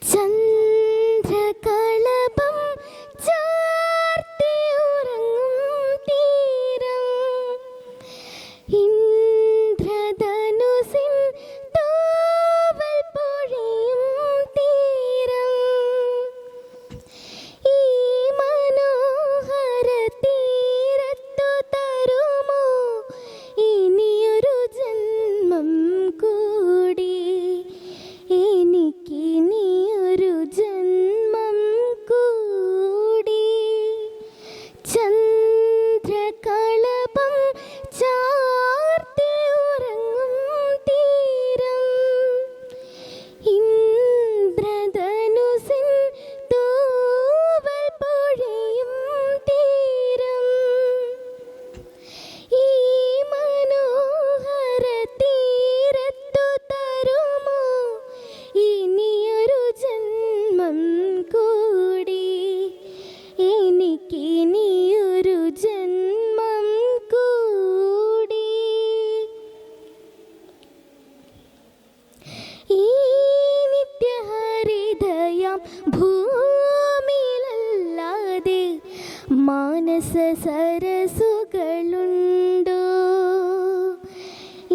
ചന്ദ്രകളഭം ചാർത്തിയുറങ്ങും തീരം, ഇന്ദ്രധനുസിൻ തൂവൽ പൊഴിയും തീരം, ഈ മനോഹര തീരത്തു തരുമോ ഇനിയൊരു ജന്മം കൂടി, എനിക്കിനിയൊരു ജന്മം കൂടി. ചന്ദ്രകളഭം ചാർത്തിയുറങ്ങും തീരം, ഇന്ദ്രധനുസിൻ തൂവൽ പൊഴിയും തീരം, ഈ മനോഹര തീരത്തു തരുമോ ഇനിയൊരു ജന്മം കൂടി, എനിക്കിനിയൊരു ജന്മം കൂടി. ഈ നിത്യഹരിതയാം ഭൂമിയിലല്ലാതെ മാനസ സരസുകളുണ്ടോ,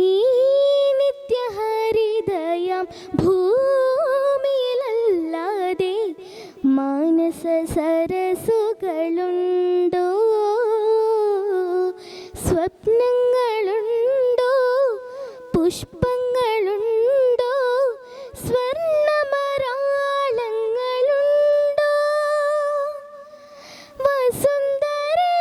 ഈ നിത്യഹരിതയാം ഭൂമിയിലല്ലാതെ മാനസ സരസുകളുണ്ടോ, സ്വപ്നങ്ങളുണ്ടോ, പുഷ്പങ്ങളുണ്ടോ, സ്വർണ്ണമരാളങ്ങളുണ്ടോ, വസുന്ധരേ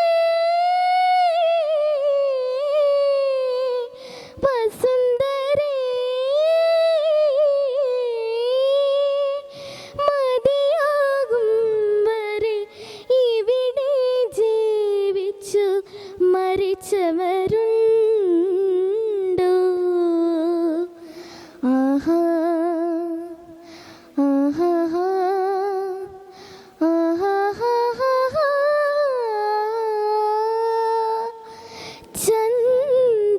വസുന്ധരേ, മതിയാകും വരെ ഇവിടെ ജീവിച്ചു മരിച്ചവരുണ്ടോ, ആഹാ ആഹാ ആഹാ.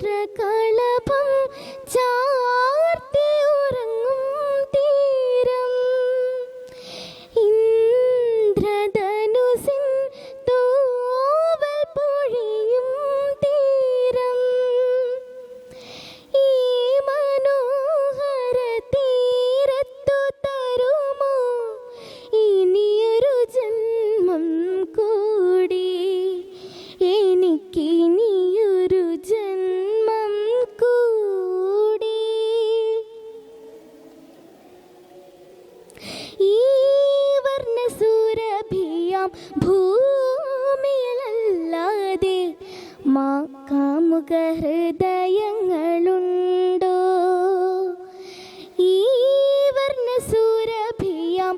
ചന്ദ്രകളഭം ചാർത്തിയുറങ്ങും തീരം, ഇന്ദ്രധനുസിൻ തൂവൽ പൊഴിയും തീരം, ഈ മനോഹര തീരത്തു തരുമോ ഇനിയൊരു ജന്മം കൂടി, എനിക്കിനിയൊരു ജന്മം കൂടി. ഈ വർണ്ണസുരഭിയാം ഭൂമിയിലല്ലാതെ കാമുക ഹൃദയങ്ങളുണ്ടോ, ഈ വർണ്ണസുരഭിയാം